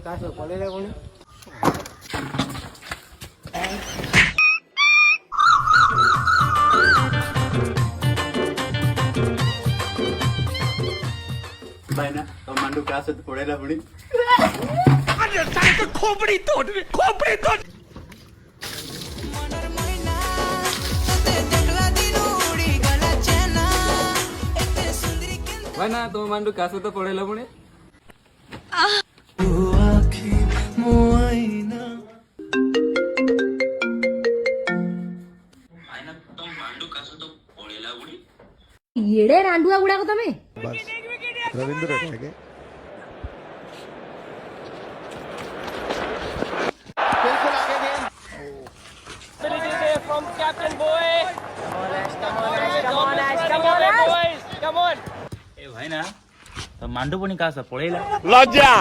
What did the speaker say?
કાસો પડેલા કોને भाई ना तो मांडू कासे पड़ेला पड़ी अरे साले तो खोपड़ी तोड़ भाई ना तो मांडू कासे तो पड़ेला पुणे येड़े रांडुआ गुड़ा को तमे रविंद्र अटके ए भाई ना तो मांडू पनि कासे पड़ेला लज्जा